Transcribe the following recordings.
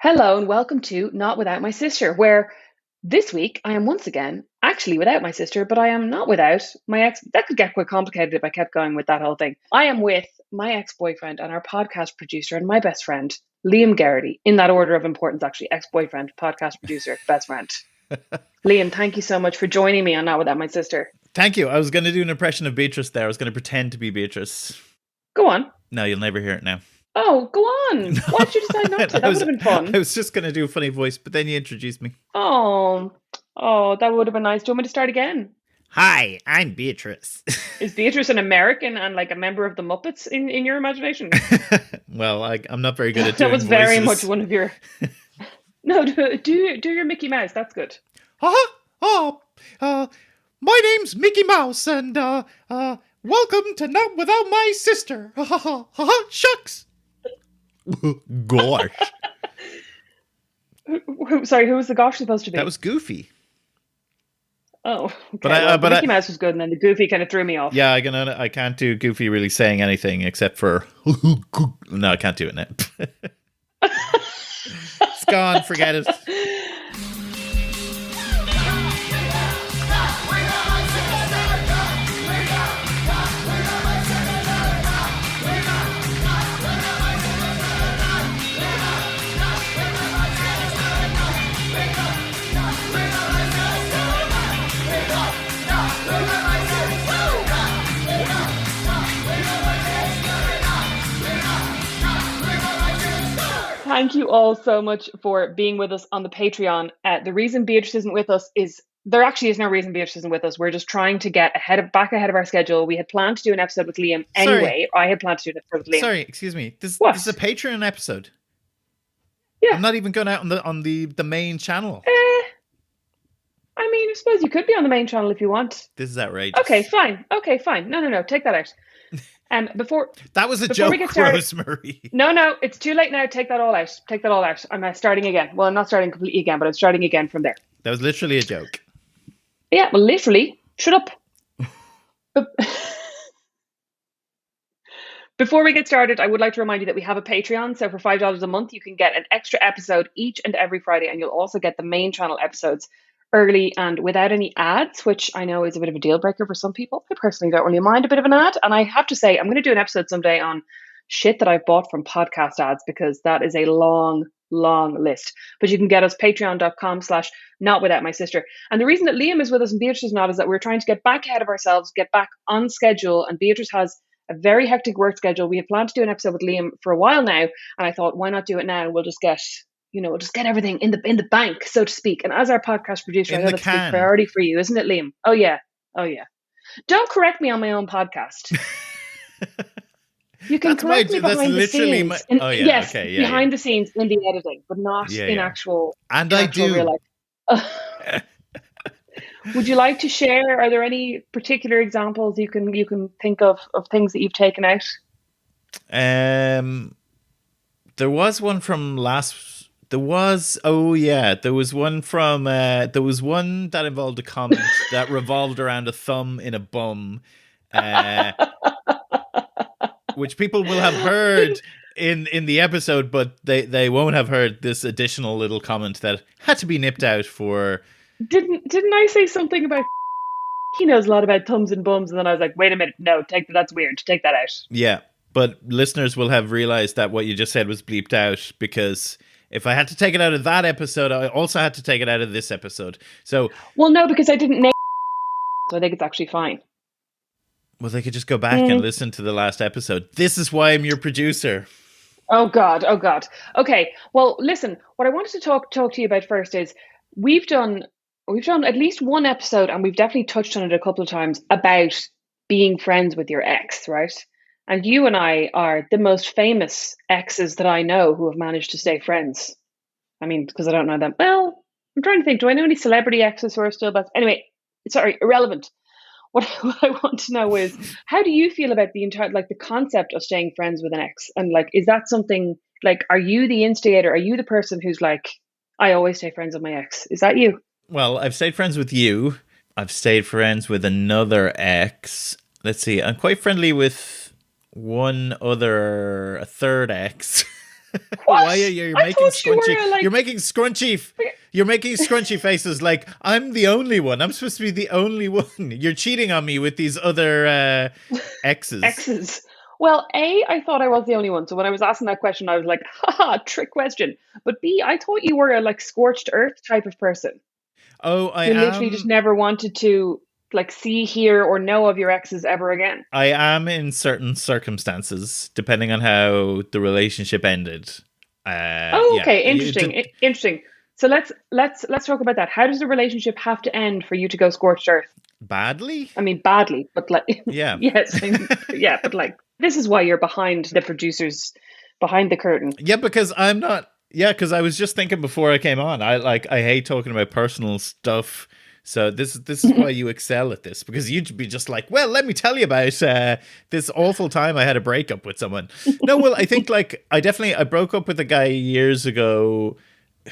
Hello and welcome to Not Without My Sister, where this week I am once again actually without my sister, but I am not without my ex. That could get quite complicated if I kept going with that whole thing. I am with my ex boyfriend and our podcast producer and my best friend, Liam Geraghty, in that order of importance, actually ex boyfriend, podcast producer, best friend. Liam, thank you so much for joining me on Not Without My Sister. Thank you. I was going to do an impression of Beatrice there. I was going to pretend to be Beatrice. Go on. No, you'll never hear it now. Oh, go on. Why did you decide not to? That would have been fun. I was just going to do a funny voice, but then you introduced me. Oh, that would have been nice. Do you want me to start again? Hi, I'm Beatrice. Is Beatrice an American and like a member of the Muppets in your imagination? Well, I'm not very good at doing That was voices. very much one of your... No, do your Mickey Mouse. That's good. My name's Mickey Mouse, and welcome to Not Without My Sister. Shucks. Gosh. Sorry, who was the gosh supposed to be? That was Goofy. Oh, okay. But Mickey Mouse was good, and then the Goofy kind of threw me off. Yeah, I can't do Goofy really saying anything except for... No, I can't do it now. It's gone, forget it. Thank you all so much for being with us on the Patreon. The reason Beatrice isn't with us is there actually is no reason Beatrice isn't with us. We're just trying to get back ahead of our schedule. We had planned to do an episode with Liam anyway. I had planned to do an episode with Liam. Sorry, excuse me. This is a Patreon episode. Yeah, I'm not even going out on the main channel. I mean, I suppose you could be on the main channel if you want. This is outrageous. Okay, fine. No, take that out. That was a joke, Rosemary. No, it's too late now. Take that all out. I'm starting again. Well, I'm not starting completely again, but I'm starting again from there. That was literally a joke. Yeah, well, literally. Shut up. Before we get started, I would like to remind you that we have a Patreon. So for $5 a month, you can get an extra episode each and every Friday, and you'll also get the main channel episodes early and without any ads, which I know is a bit of a deal breaker for some people. I personally don't really mind a bit of an ad. And I have to say, I'm going to do an episode someday on shit that I've bought from podcast ads, because that is a long list. But you can get us patreon.com/notwithoutmysister. And the reason that Liam is with us and Beatrice is not is that we're trying to get back ahead of ourselves, get back on schedule. And Beatrice has a very hectic work schedule. We had planned to do an episode with Liam for a while now. And I thought, why not do it now? We'll just get everything in the bank, so to speak. And as our podcast producer, I know that's a big priority for you, isn't it, Liam? Oh yeah. Don't correct me on my own podcast. You can correct me behind the scenes. Behind the scenes in the editing, but not in actual. And I do. Real life. Would you like to share? Are there any particular examples you can think of things that you've taken out? There was one from last. There was one that involved a comment that revolved around a thumb in a bum, which people will have heard in the episode, but they won't have heard this additional little comment that had to be nipped out for. Didn't I say something about he knows a lot about thumbs and bums, and then I was like, wait a minute, no, that's weird. Take that out. Yeah, but listeners will have realized that what you just said was bleeped out, because if I had to take it out of that episode, I also had to take it out of this episode. So, well, no, because I didn't name, so I think it's actually fine. Well, they could just go back and listen to the last episode. This is why I'm your producer. Oh God. Okay. Well, listen. What I wanted to talk to you about first is we've done at least one episode, and we've definitely touched on it a couple of times, about being friends with your ex, right? And you and I are the most famous exes that I know who have managed to stay friends. I mean, because I don't know them. Well, I'm trying to think. Do I know any celebrity exes who are still best? Anyway, sorry, irrelevant. What I want to know is, how do you feel about the entire, like, the concept of staying friends with an ex? And like, is that something, like, are you the instigator? Are you the person who's like, I always stay friends with my ex? Is that you? Well, I've stayed friends with you. I've stayed friends with another ex. Let's see. I'm quite friendly with a third ex. Why are What? you I making thought you scrunchy? were like. You're making scrunchy faces like I'm the only one. I'm supposed to be the only one. You're cheating on me with these other exes. Exes. Well, A, I thought I was the only one. So when I was asking that question, I was like, haha, trick question. But B, I thought you were a like scorched earth type of person Oh, I who literally just am. never wanted to like see, hear, or know of your exes ever again. I am in certain circumstances, depending on how the relationship ended. Oh, Yeah, okay, interesting. Interesting. So let's talk about that. How does a relationship have to end for you to go scorched earth? badly. I mean, badly, but like, Yeah, yes, I mean, yeah, but like, this is why you're behind the producers, behind the curtain. yeah, because I'm not. Yeah, because I was just thinking before I came on. I hate talking about personal stuff. So this is why you excel at this, because you'd be just like, well, let me tell you about this awful time I had a breakup with someone. No, well, I think like I broke up with a guy years ago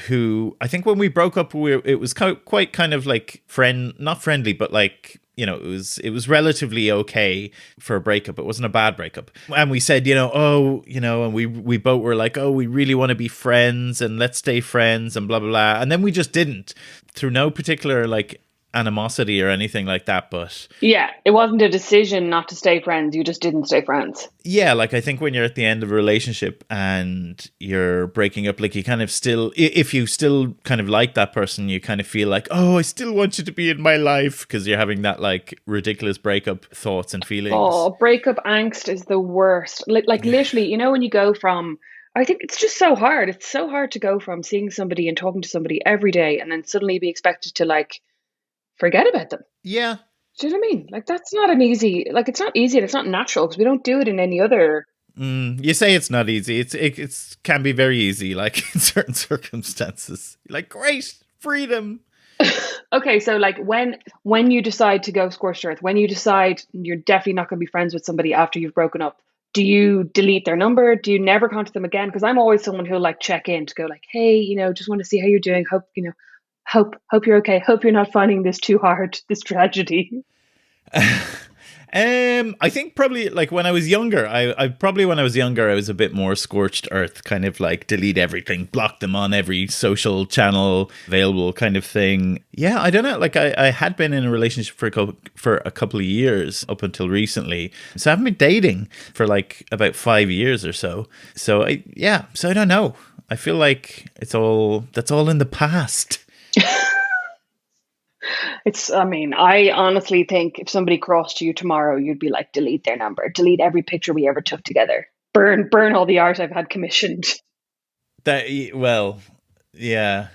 who I think when we broke up, it was quite kind of like not friendly, but like, it was relatively okay for a breakup. It wasn't a bad breakup. And we said, and we both were like, oh, we really want to be friends and let's stay friends and blah, blah, blah. And then we just didn't, through no particular like animosity or anything like that. But Yeah, it wasn't a decision not to stay friends. You just didn't stay friends. yeah, like I think when you're at the end of a relationship and you're breaking up, like you kind of still, if you still kind of like that person, you kind of feel like, oh, I still want you to be in my life, because you're having that like ridiculous breakup thoughts and feelings. Oh, breakup angst is the worst. Like literally, when you go from, I think it's just so hard. It's so hard to go from seeing somebody and talking to somebody every day and then suddenly be expected to like forget about them. Yeah. Do you know what I mean? Like that's not an easy, like it's not easy and it's not natural because we don't do it in any other. You say it's not easy. It's can be very easy, like in certain circumstances. Like, great freedom. Okay, so like when you decide to go scorched earth, when you decide you're definitely not going to be friends with somebody after you've broken up, do you delete their number? Do you never contact them again? Because I'm always someone who'll like check in to go like, hey, just want to see how you're doing. Hope you're okay. Hope you're not finding this too hard, this tragedy. I think probably like when I was younger, I probably when I was younger, I was a bit more scorched earth, kind of like delete everything, block them on every social channel available kind of thing. Yeah, I don't know. Like I had been in a relationship for a couple of years up until recently. So I haven't been dating for like about 5 years or so. So I don't know. I feel like that's all in the past. I honestly think if somebody crossed you tomorrow, you'd be like, delete their number, delete every picture we ever took together, burn all the art I've had commissioned. Well, yeah.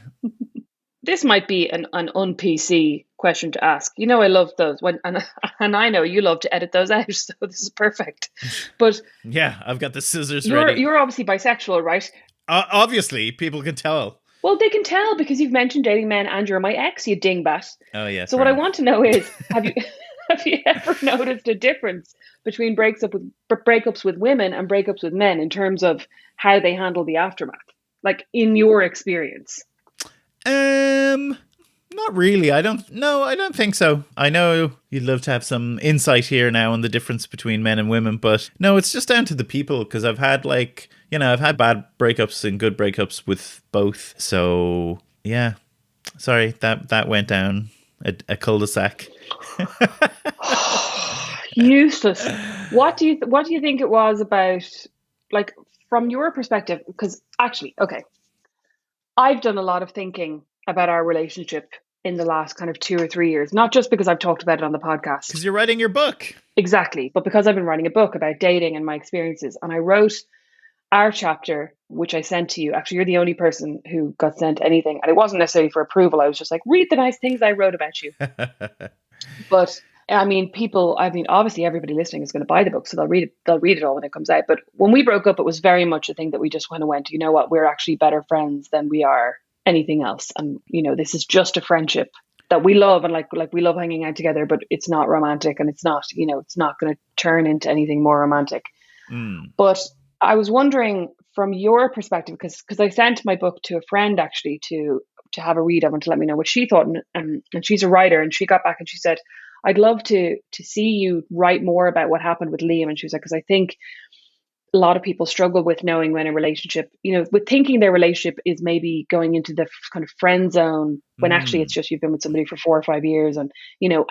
This might be an un-PC question to ask. I love those and I know you love to edit those out, so this is perfect. But yeah, I've got the scissors you're ready. you're obviously bisexual, right? Obviously, people can tell. Well, they can tell because you've mentioned dating men and you're my ex, you dingbat. Oh, yes. So what I want to know is, have you have you ever noticed a difference between breakups with women and breakups with men in terms of how they handle the aftermath? Like in your experience? Not really. I don't think so. I know you'd love to have some insight here now on the difference between men and women, but no, it's just down to the people, because I've had I've had bad breakups and good breakups with both. So yeah, sorry, that went down a cul-de-sac. Useless. What do you think it was about, like, from your perspective? Because actually, okay, I've done a lot of thinking about our relationship in the last kind of 2 or 3 years, not just because I've talked about it on the podcast. Because you're writing your book. Exactly. But because I've been writing a book about dating and my experiences, and I wrote our chapter, which I sent to you. Actually, you're the only person who got sent anything. And it wasn't necessarily for approval. I was just like, read the nice things I wrote about you. But obviously everybody listening is going to buy the book, so they'll read it all when it comes out. But when we broke up, it was very much a thing that we just went, you know what, we're actually better friends than we are anything else. And, this is just a friendship that we love, and like we love hanging out together, but it's not romantic, and it's not going to turn into anything more romantic. But I was wondering from your perspective, because I sent my book to a friend actually to have a read of and to let me know what she thought, and she's a writer, and she got back and she said, I'd love to see you write more about what happened with Liam. And she was like, because I think a lot of people struggle with knowing when a relationship, with thinking their relationship is maybe going into the kind of friend zone when actually it's Mm. just you've been with somebody for 4 or 5 years, and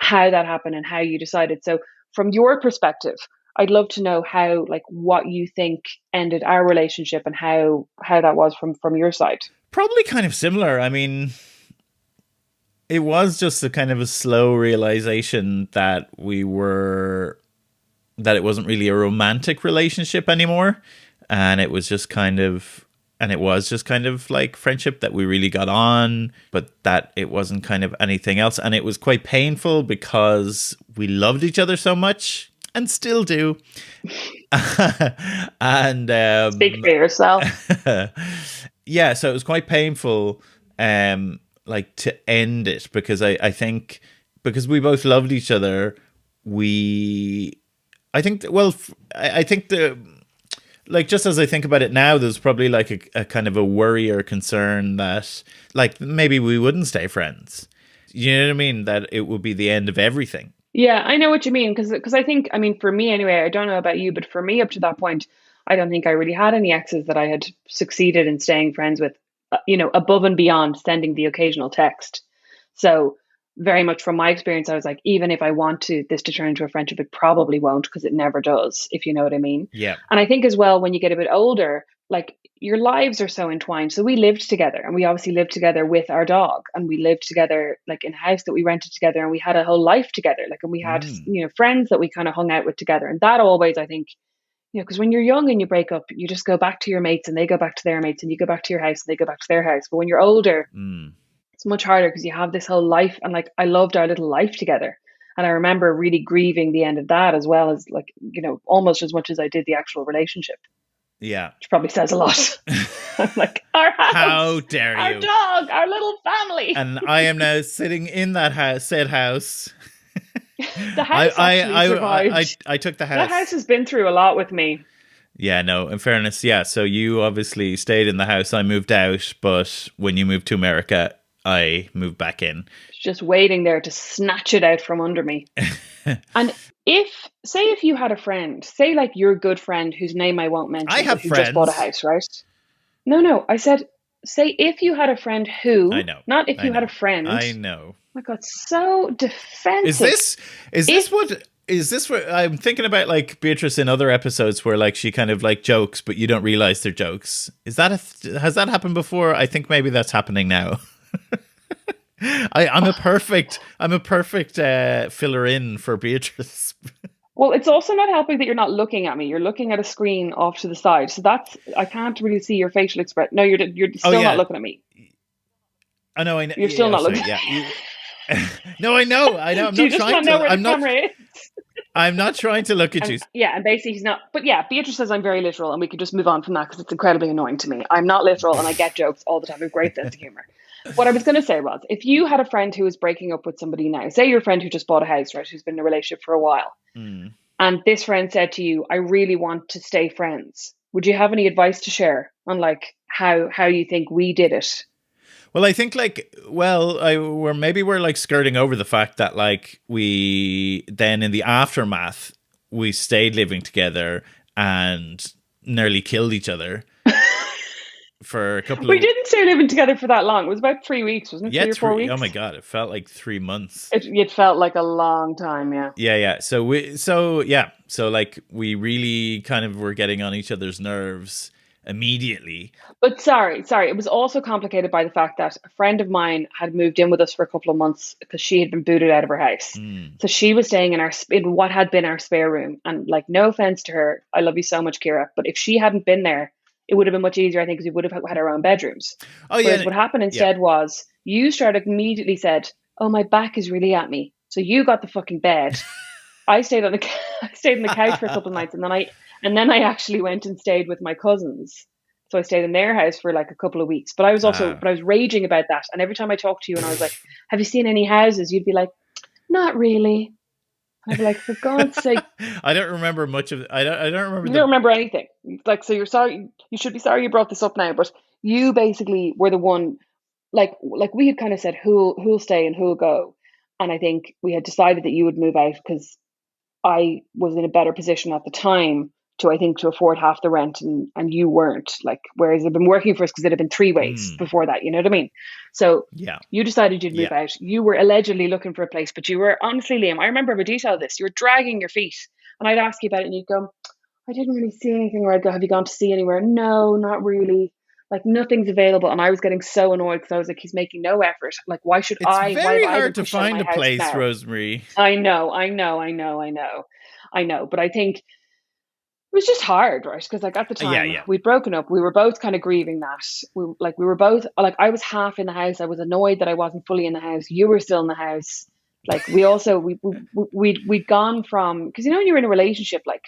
how that happened and how you decided. So from your perspective, I'd love to know how, like, what you think ended our relationship and how that was from your side. Probably kind of similar. I mean, it was just a kind of a slow realization that it wasn't really a romantic relationship anymore. And it was just kind of, like friendship, that we really got on, but that it wasn't kind of anything else. And it was quite painful because we loved each other so much and still do. And Speak for yourself. yeah, so it was quite painful, like, to end it, because I think, because we both loved each other, I think, I think like, just as I think about it now, there's probably like a kind of a worry or concern that, like, maybe we wouldn't stay friends. You know what I mean? That it would be the end of everything. Yeah, I know what you mean, because I think, I mean, for me anyway, I don't know about you, but for me up to that point, I don't think I really had any exes that I had succeeded in staying friends with, above and beyond sending the occasional text. So very much from my experience, I was like, even if I want this to turn into a friendship, it probably won't, because it never does, if you know what I mean. Yeah. And I think as well, when you get a bit older, like, your lives are so entwined. So we lived together, and we obviously lived together with our dog, and we lived together like in a house that we rented together, and we had a whole life together. Like, and we had, Mm. friends that we kind of hung out with together. And that always, I think, because when you're young and you break up, you just go back to your mates and they go back to their mates, and you go back to your house and they go back to their house. But when you're older, Mm. it's much harder because you have this whole life. And like, I loved our little life together. And I remember really grieving the end of that, as well as, like, almost as much as I did the actual relationship, Yeah. which probably says a lot. I'm like, our house, How dare our you? dog, our little family. And I am now sitting in that said house. The house actually survived. I took the house. That house has been through a lot with me. Yeah, no, in fairness, yeah. So you obviously stayed in the house. I moved out, but when you moved to America, I moved back in. Just waiting there to snatch it out from under me. And if you had a friend, say like your good friend whose name I won't mention, I have who friends. just bought a house, right? No, I said, say if you had a friend who, I know, not if you had know. a friend. I know. Oh my God, so defensive. Is this what I'm thinking about, like Beatrice in other episodes where, like, she kind of like jokes, but you don't realize they're jokes? Has that happened before? I think maybe that's happening now. I'm a perfect filler in for Beatrice. Well, it's also not helping that you're not looking at me. You're looking at a screen off to the side. So I can't really see your facial expression. No, you're still not looking at me. I know. I know. You're still not looking. Yeah. No, I know. I'm Do you not just trying not to. know where I'm the not. camera is? I'm not trying to look at you. Yeah, and basically he's not. But yeah, Beatrice says I'm very literal, and we could just move on from that because it's incredibly annoying to me. I'm not literal, and I get jokes all the time. I have a great sense of humor. What I was going to say was, if you had a friend who was breaking up with somebody now, say your friend who just bought a house, right, who's been in a relationship for a while, and this friend said to you, I really want to stay friends, would you have any advice to share on, like, how you think we did it? Well, I think, like, we're like skirting over the fact that, like, we then in the aftermath we stayed living together and nearly killed each other for a couple. We didn't stay living together for that long. It was about 3 weeks, wasn't it? Yeah, 3 or 4 weeks. Oh my God, it felt like 3 months. It felt like a long time. Yeah. Yeah. So like, we really kind of were getting on each other's nerves immediately. But sorry, it was also complicated by the fact that a friend of mine had moved in with us for a couple of months because she had been booted out of her house. So she was staying in what had been our spare room. And, like, no offense to her, I love you so much, Kira, but if she hadn't been there, it would have been much easier, I think, because we would have had our own bedrooms. Oh yeah. Whereas what happened instead was you immediately said, "Oh, my back is really at me," so you got the fucking bed. I stayed on the couch for a couple of nights, and then I actually went and stayed with my cousins. So I stayed in their house for like a couple of weeks. But I was raging about that. And every time I talked to you and I was like, "Have you seen any houses?" You'd be like, "Not really." I'd be like, "For God's sake." I don't remember much of. I don't remember. You don't remember anything. Like, so you're sorry. You should be sorry you brought this up now. But you basically were the one. Like we had kind of said who'll stay and who'll go, and I think we had decided that you would move out because I was in a better position at the time to, I think, to afford half the rent, and you weren't, like, whereas it'd been working for us because it had been 3 ways before that, you know what I mean? So Yeah. you decided you'd move Yeah. out. You were allegedly looking for a place, but you were, honestly, Liam, I remember a detail of this. You were dragging your feet, and I'd ask you about it, and you'd go, I didn't really see anything. Or I'd go, have you gone to see anywhere? No, not really. Like, nothing's available. And I was getting so annoyed because I was like, he's making no effort. Like, why It's why have very I been hard to pushed out of find my a house place, now? Rosemary. I know. But I think it was just hard, right? Because, like, at the Yeah, time yeah. we'd broken up, we were both kind of grieving that. We were both, like, I was half in the house. I was annoyed that I wasn't fully in the house. You were still in the house. Like, we also we'd gone from, because, you know, when you're in a relationship, like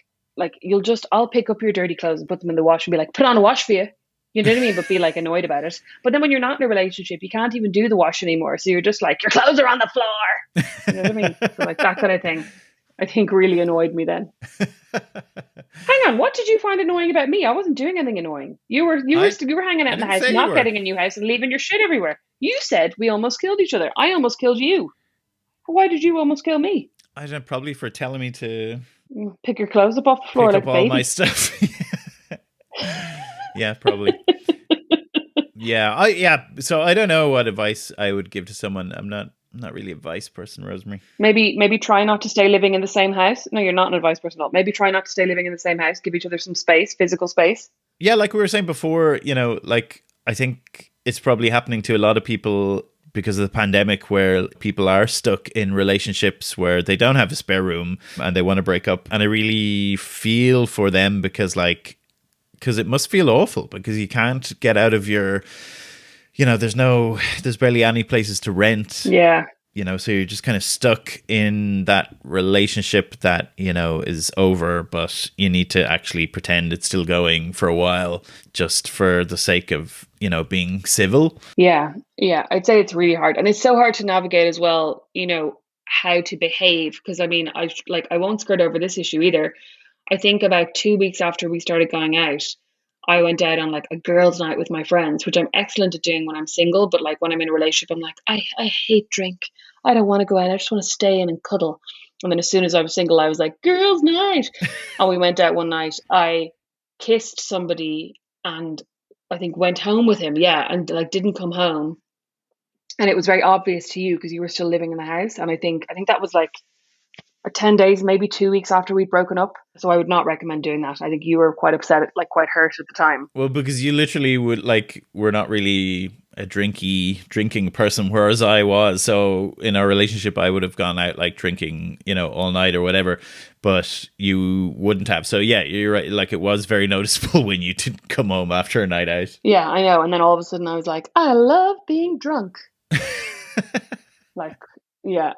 I'll pick up your dirty clothes and put them in the wash and be like, put on a wash for you. You know what I mean? But be like annoyed about it. But then when you're not in a relationship, you can't even do the wash anymore. So you're just like, your clothes are on the floor. You know what I mean? So, like, that kind of thing, I think, really annoyed me then. Hang on, what did you find annoying about me? I wasn't doing anything annoying. You were hanging out I in the didn't house, say you not were. getting a new house and leaving your shit everywhere. You said we almost killed each other. I almost killed you. Why did you almost kill me? I don't know, probably for telling me to Pick your clothes up off the floor pick like up a all baby. my stuff. Yeah, probably. Yeah. So I don't know what advice I would give to someone. I'm not really a advice person, Rosemary. Maybe try not to stay living in the same house. No, you're not an advice person at all. Maybe try not to stay living in the same house. Give each other some space, physical space. Yeah, like we were saying before, you know, like I think it's probably happening to a lot of people because of the pandemic, where people are stuck in relationships where they don't have a spare room and they want to break up. And I really feel for them because it must feel awful because you can't get out of your, you know, there's barely any places to rent. Yeah. You know, so you're just kind of stuck in that relationship that, you know, is over, but you need to actually pretend it's still going for a while just for the sake of, you know, being civil. Yeah. I'd say it's really hard. And it's so hard to navigate as well, you know, how to behave. Because, I mean, I won't skirt over this issue either. I think about 2 weeks after we started going out, I went out on, like, a girls' night with my friends, which I'm excellent at doing when I'm single. But, like, when I'm in a relationship, I'm like, I hate drink. I don't want to go out. I just want to stay in and cuddle. And then as soon as I was single, I was like, girls' night. And we went out one night. I kissed somebody and I think went home with him. Yeah. And, like, didn't come home. And it was very obvious to you because you were still living in the house. And I think that was like 10 days, maybe 2 weeks after we'd broken up. So I would not recommend doing that. I think you were quite upset, like quite hurt at the time. Well, because you literally were not really a drinking person, whereas I was. So in our relationship, I would have gone out like drinking, you know, all night or whatever, but you wouldn't have. So yeah, you're right. Like, it was very noticeable when you didn't come home after a night out. Yeah, I know. And then all of a sudden I was like, I love being drunk. Like, yeah.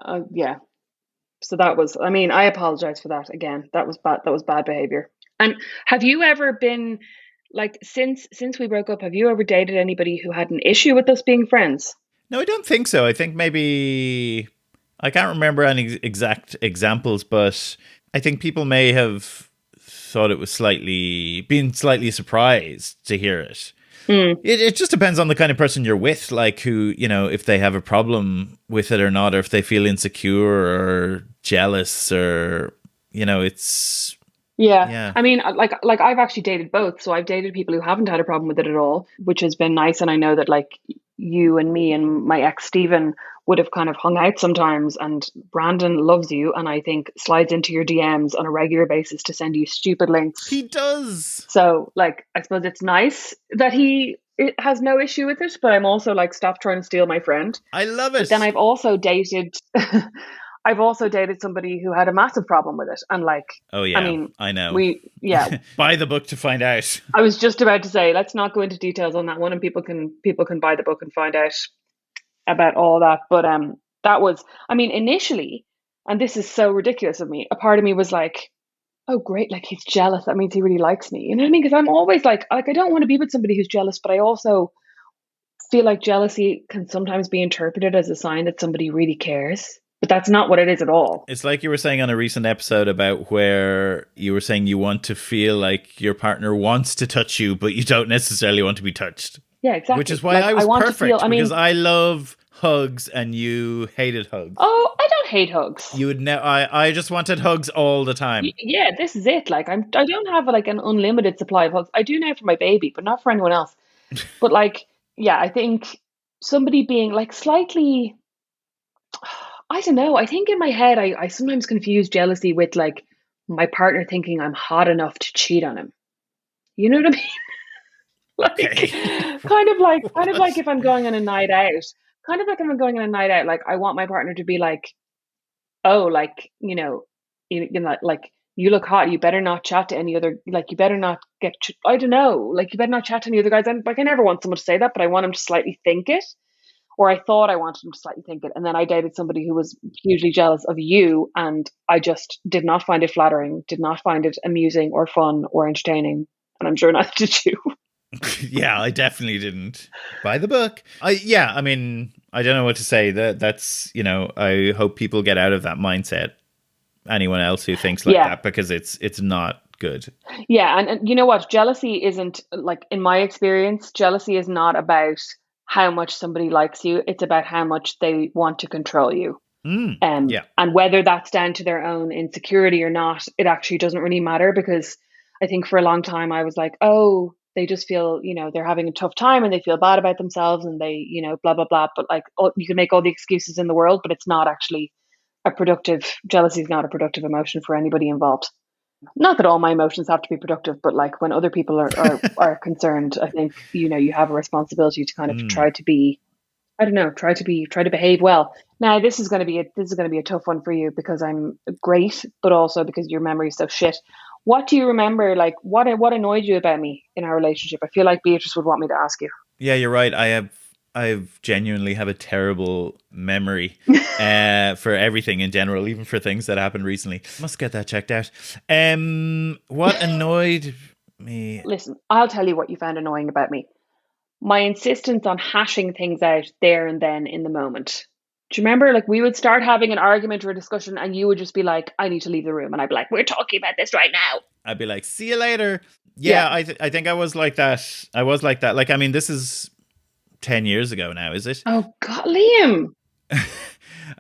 So that was, I mean, I apologize for that again. That was bad. That was bad behavior. And have you ever been, like, since we broke up, have you ever dated anybody who had an issue with us being friends? No, I don't think so. I think maybe, I can't remember any exact examples, but I think people may have thought it was been slightly surprised to hear it. It just depends on the kind of person you're with, like, who, you know, if they have a problem with it or not, or if they feel insecure or jealous, or, you know, it's... Yeah. I mean, like I've actually dated both. So I've dated people who haven't had a problem with it at all, which has been nice. And I know that, like, you and me and my ex Stephen would have kind of hung out sometimes, and Brandon loves you and I think slides into your DMs on a regular basis to send you stupid links. He does. So, like, I suppose it's nice that it has no issue with it, but I'm also like, stop trying to steal my friend. I love it. But then I've also dated somebody who had a massive problem with it. And, like, oh yeah, I mean, I know. Buy the book to find out. I was just about to say, let's not go into details on that one, and people can buy the book and find out about all that. But that was, I mean, initially, and this is so ridiculous of me, a part of me was like, oh great, like, he's jealous, that means he really likes me. You know what I mean? Because I'm always like I don't want to be with somebody who's jealous, but I also feel like jealousy can sometimes be interpreted as a sign that somebody really cares. But that's not what it is at all. It's like you were saying on a recent episode about where you were saying you want to feel like your partner wants to touch you, but you don't necessarily want to be touched. Yeah, exactly. Which is why I was perfect, because I love hugs and you hated hugs. Oh, I don't hate hugs. You would know. I just wanted hugs all the time. Yeah, this is it. Like I don't have like an unlimited supply of hugs. I do now for my baby, but not for anyone else. But like, yeah, I think somebody being like slightly, I don't know. I think in my head, I sometimes confuse jealousy with like my partner thinking I'm hot enough to cheat on him. You know what I mean? Like, Okay. kind of like if I'm going on a night out, kind of like if I'm going on a night out, like I want my partner to be like, oh, like, you know, like you look hot. You better not chat to any other, like, you better not I don't know, like, you better not chat to any other guys. I'm like, I never want someone to say that, but I want him to slightly think it. Or I thought I wanted him to slightly think it. And then I dated somebody who was hugely jealous of you. And I just did not find it flattering, did not find it amusing or fun or entertaining. And I'm sure neither did you. Yeah, I definitely didn't buy the book. I mean, I don't know what to say. That's I hope people get out of that mindset. Anyone else who thinks like Yeah. that, because it's not good. Yeah. And you know what? Jealousy isn't, like, in my experience, jealousy is not about how much somebody likes you. It's about how much they want to control you. Yeah. And whether that's down to their own insecurity or not, it actually doesn't really matter, because I think for a long time I was like, oh, they just feel, they're having a tough time and they feel bad about themselves and they, blah, blah, blah. But like, you can make all the excuses in the world, but it's not actually jealousy is not a productive emotion for anybody involved. Not that all my emotions have to be productive, but like when other people are concerned, I think, you have a responsibility to kind of try to be, I don't know, try to behave well. Now, this is going to be a tough one for you, because I'm great, but also because your memory is so shit. What do you remember? Like, what annoyed you about me in our relationship? I feel like Beatrice would want me to ask you. Yeah, you're right. I've genuinely have a terrible memory for everything in general, even for things that happened recently. Must get that checked out. What annoyed me? Listen, I'll tell you what you found annoying about me. My insistence on hashing things out there and then in the moment. Do you remember? Like, we would start having an argument or a discussion and you would just be like, I need to leave the room. And I'd be like, we're talking about this right now. I'd be like, see you later. Yeah, I think I was like that. I was like that. Like, I mean, this is 10 years ago now, is it? Oh, God, Liam.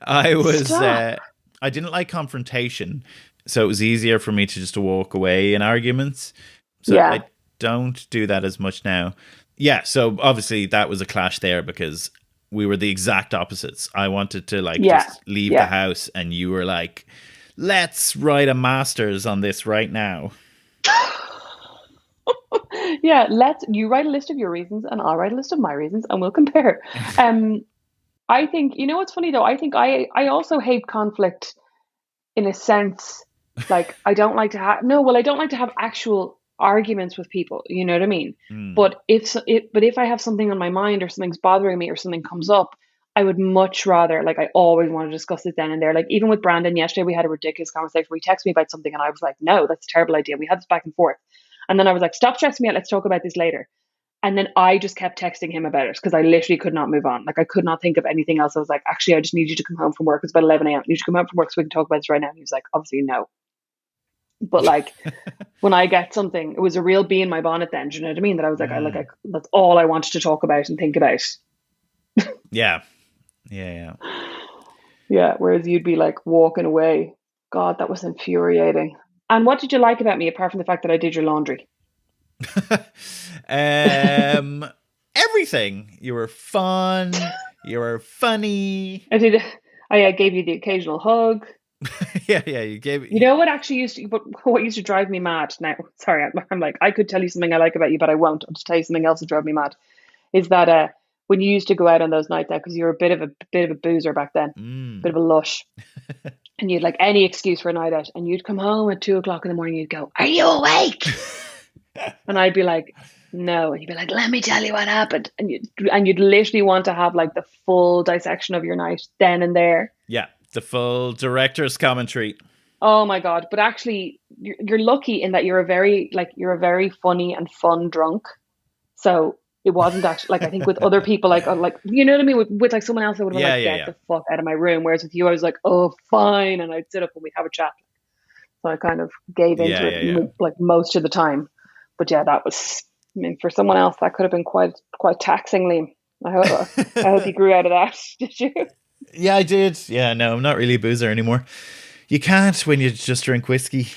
I didn't like confrontation. So it was easier for me to just walk away in arguments. So I don't do that as much now. Yeah, so obviously that was a clash there, because we were the exact opposites. I wanted to just leave the house, and you were like, let's write a master's on this right now. Yeah, you write a list of your reasons and I'll write a list of my reasons and we'll compare. I think, what's funny though? I think I also hate conflict in a sense. Like, I don't like to have actual arguments with people. You know what I mean? But if I have something on my mind, or something's bothering me, or something comes up, I would much rather, like, I always want to discuss it then and there. Like, even with Brandon yesterday, we had a ridiculous conversation where he texted me about something and I was like, no, that's a terrible idea. We had this back and forth. And then I was like, stop stressing me out. Let's talk about this later. And then I just kept texting him about it, because I literally could not move on. Like, I could not think of anything else. I was like, actually, I just need you to come home from work. It's about 11 a.m. I need you to come home from work so we can talk about this right now. And he was like, obviously, no. But like, when I get something, it was a real bee in my bonnet then. Do you know what I mean? That I was like, that's all I wanted to talk about and think about. Yeah. Yeah. Whereas you'd be like walking away. God, that was infuriating. And what did you like about me, apart from the fact that I did your laundry? Everything. You were fun. You were funny. I did. I gave you the occasional hug. Yeah, you gave. You know what actually what used to drive me mad? Now, sorry, I'm like, I could tell you something I like about you, but I won't. I'll just tell you something else that drove me mad. Is that when you used to go out on those nights out, because you were a bit of a boozer back then, bit of a lush, and you'd like any excuse for a night out, and you'd come home at 2:00 in the morning, you'd go, "Are you awake?" And I'd be like, "No," and you'd be like, "Let me tell you what happened," and you'd literally want to have like the full dissection of your night then and there. Yeah, the full director's commentary. Oh my God! But actually, you're lucky in that you're a very funny and fun drunk. So it wasn't actually like, I think with other people, like you know what I mean, with like someone else, I would have been like, get the fuck out of my room. Whereas with you, I was like, oh, fine, and I'd sit up and we'd have a chat. So I kind of gave into it like most of the time. But yeah, that was, I mean, for someone else, that could have been quite taxingly. I hope you grew out of that. Did you? Yeah, I did. Yeah, no, I'm not really a boozer anymore. You can't when you just drink whiskey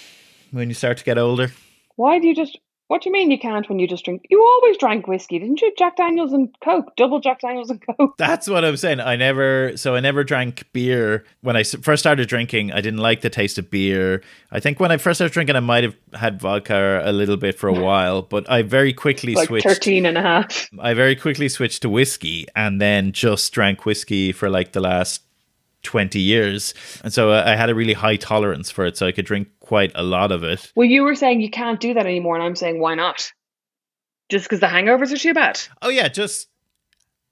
when you start to get older. Why do you just? What do you mean you can't when you just drink? You always drank whiskey, didn't you? Jack Daniels and Coke, double Jack Daniels and Coke. That's what I'm saying. I never drank beer. When I first started drinking, I didn't like the taste of beer. I think when I first started drinking, I might have had vodka a little bit for a while, but I very quickly Like switched. 13 and a half. I very quickly switched to whiskey and then just drank whiskey for like the last 20 years. And so I had a really high tolerance for it, so I could drink quite a lot of it. Well, you were saying you can't do that anymore, and I'm saying why not? Just because the hangovers are too bad? Oh, yeah, just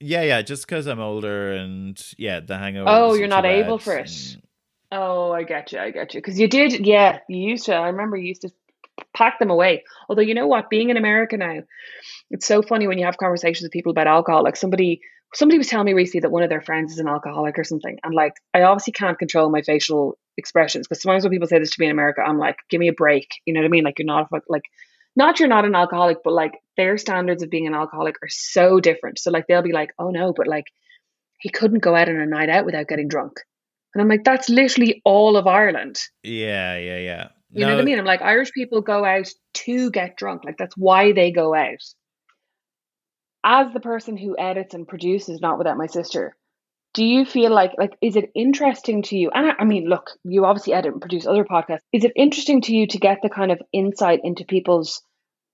because I'm older and yeah, the Oh, hangovers are you're too not able bad. for it. Oh, I get you. I get you. Because you did, yeah, you used to. I remember you used to pack them away. Although, you know what? Being in America now, it's so funny when you have conversations with people about alcohol. Like somebody was telling me recently that one of their friends is an alcoholic or something. And like, I obviously can't control my facial expressions because sometimes when people say this to me in America, I'm like, give me a break. You know what I mean? Like, you're not like, not you're not an alcoholic, but like their standards of being an alcoholic are so different. So like, they'll be like, oh no, but like he couldn't go out on a night out without getting drunk. And I'm like, that's literally all of Ireland. Yeah, yeah, yeah. You know what I No, mean? I'm like, Irish people go out to get drunk. Like, that's why they go out. As the person who edits and produces Not Without My Sister, do you feel like is it interesting to you? And I mean, look, you obviously edit and produce other podcasts. Is it interesting to you to get the kind of insight into people's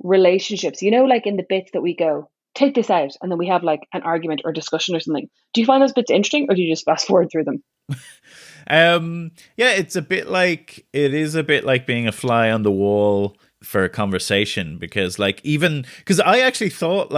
relationships? You know, like in the bits that we go, take this out, and then we have like an argument or discussion or something. Do you find those bits interesting, or do you just fast forward through them? yeah, it is a bit like being a fly on the wall for a conversation because I actually thought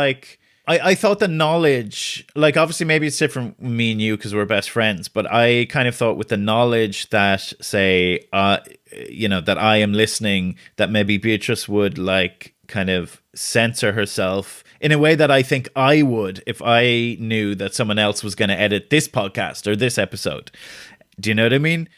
I thought the knowledge, like obviously maybe it's different with me and you because we're best friends, but I kind of thought with the knowledge that say, that I am listening, that maybe Beatrice would like kind of censor herself in a way that I think I would if I knew that someone else was going to edit this podcast or this episode. Do you know what I mean?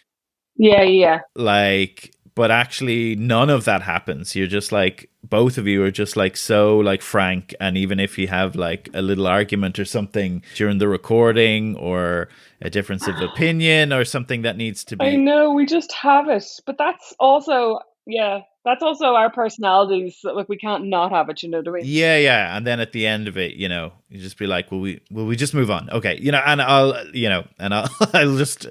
Yeah, yeah. Like, but actually none of that happens. You're just like, both of you are just like so like frank, and even if you have like a little argument or something during the recording or a difference of opinion or something that needs to I be. know we just have it, but that's also, yeah, that's also our personalities. Like we can't not have it. You know what I mean? Yeah, yeah, and then at the end of it, you just be like, will we just move on? Okay, and I'll I'll just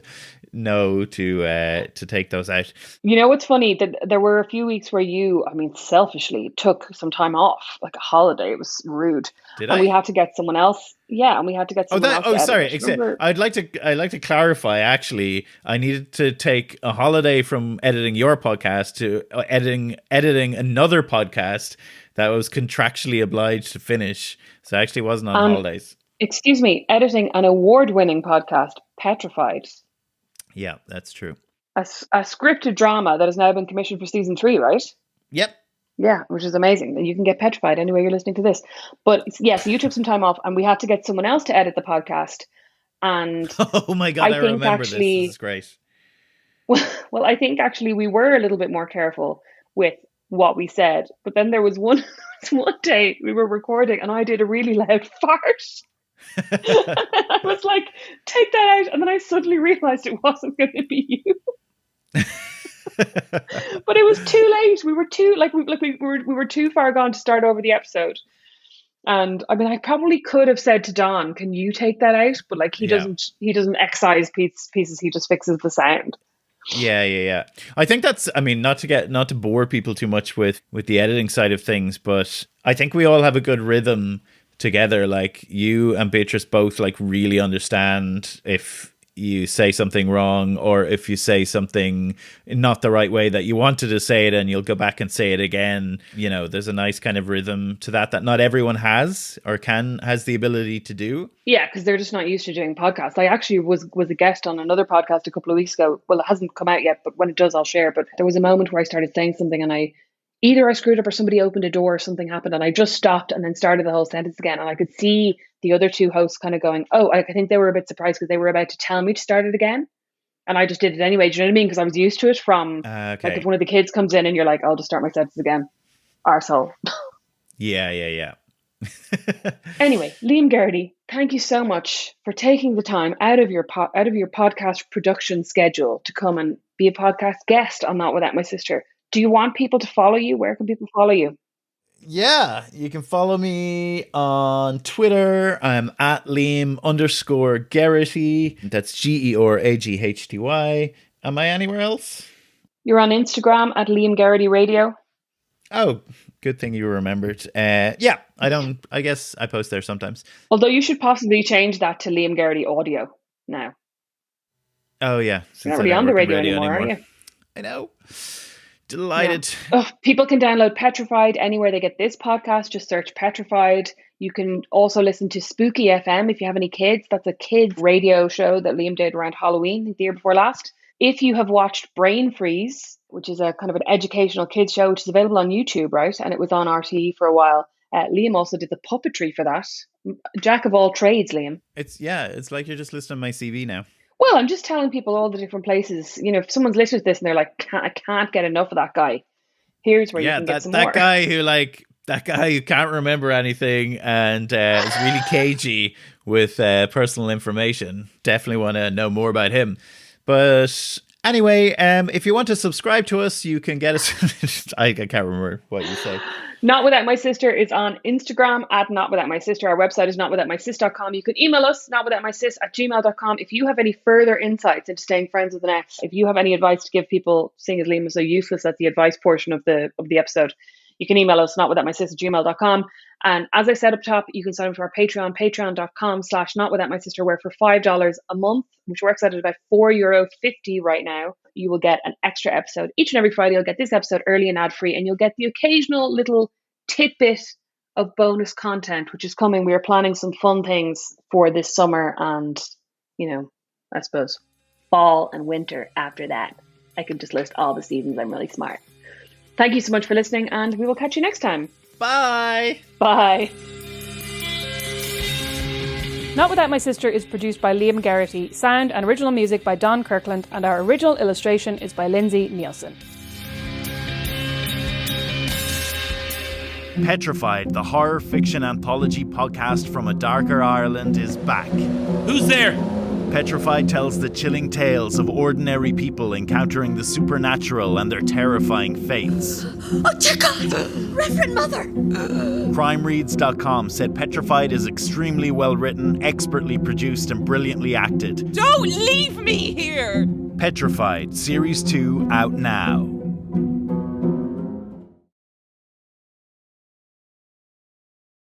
know to take those out. You know what's funny? That there were a few weeks where you, I mean, selfishly took some time off, like a holiday. It was rude, Did and we I? had to get someone else. Yeah, and we had to get someone else to edit Sorry. it. Remember? I'd like to clarify. Actually, I needed to take a holiday from editing your podcast to editing another podcast that I was contractually obliged to finish. So I actually wasn't on holidays. Excuse me, editing an award-winning podcast, Petrified, Yeah, that's true. a scripted drama that has now been commissioned for season 3, right? Yep. Yeah, which is amazing. And you can get petrified anyway you're listening to this. But yeah, so you took some time off and we had to get someone else to edit the podcast. And Oh my god, I I think remember this. actually, This is great. well, I think actually we were a little bit more careful with what we said. But then there was one one day we were recording and I did a really loud fart. And I was like, take that out. And then I suddenly realized it wasn't going to be you. But it was too late. We were too we were too far gone to start over the episode. And I mean, I probably could have said to Don, "Can you take that out?" But like, Yeah. he doesn't excise pieces. He just fixes the sound. Yeah, yeah, yeah. I think that's, I mean, not to bore people too much with the editing side of things, but I think we all have a good rhythm together. Like you and Beatrice both like really understand if you say something wrong or if you say something not the right way that you wanted to say it, and you'll go back and say it again. There's a nice kind of rhythm to that not everyone has or has the ability to do. Yeah, because they're just not used to doing podcasts. I actually was a guest on another podcast a couple of weeks ago. Well, it hasn't come out yet, but when it does, I'll share. But there was a moment where I started saying something and I screwed up or somebody opened a door or something happened and I just stopped and then started the whole sentence again. And I could see the other two hosts kind of going, oh, I think they were a bit surprised because they were about to tell me to start it again. And I just did it anyway. Do you know what I mean? Because I was used to it from Okay. like if one of the kids comes in and you're like, I'll just start my sentence again. Arsehole. Yeah, yeah, yeah. Anyway, Liam Geraghty, thank you so much for taking the time out of your podcast production schedule to come and be a podcast guest on Not Without My Sister. Do you want people to follow you? Where can people follow you? Yeah, you can follow me on Twitter. I'm at Liam_Geraghty. That's GEORAGHTY. Am I anywhere else? You're on Instagram at Liam Geraghty Radio. Oh, good thing you remembered. Yeah, I guess I post there sometimes. Although you should possibly change that to Liam Geraghty Audio now. Oh, yeah. You're not really on the radio anymore, are you? I know. Delighted. Yeah. People can download Petrified anywhere they get this podcast. Just search Petrified. You can also listen to Spooky FM if you have any kids. That's a kids radio show that Liam did around Halloween the year before last. If you have watched Brain Freeze, which is a kind of an educational kids show, which is available on YouTube, right? And it was on RTE for a while. Liam also did the puppetry for that. Jack of all trades, Liam. It's like you're just listing my CV now. Well, I'm just telling people all the different places. You know, if someone's listened to this and they're like, I can't get enough of that guy, here's where you can get some more. That guy who can't remember anything and is really cagey with personal information. Definitely want to know more about him. But anyway, if you want to subscribe to us, you can get us. I can't remember what you say. Not Without My Sister is on Instagram at Not Without My Sister. Our website is notwithoutmysis.com. You can email us, notwithoutmysis@gmail.com. If you have any further insights into staying friends with an ex, if you have any advice to give people, seeing as Liam is so useless at the advice portion of the episode, you can email us, notwithoutmysis@gmail.com. And as I said up top, you can sign up to our Patreon, patreon.com/notwithoutmysister, where for $5 a month, which works out at about €4.50 right now, you will get an extra episode. Each and every Friday, you'll get this episode early and ad-free, and you'll get the occasional little tidbit of bonus content, which is coming. We are planning some fun things for this summer and, I suppose, fall and winter after that. I could just list all the seasons. I'm really smart. Thank you so much for listening, and we will catch you next time. Bye. Bye. Not Without My Sister is produced by Liam Geraghty, sound and original music by Don Kirkland, and our original illustration is by Lindsay Nielsen. Petrified, the horror fiction anthology podcast from a darker Ireland, is back. Who's there? Petrified tells the chilling tales of ordinary people encountering the supernatural and their terrifying fates. Oh, dear God! Reverend Mother! CrimeReads.com said Petrified is extremely well written, expertly produced, and brilliantly acted. Don't leave me here! Petrified, Series 2 out now.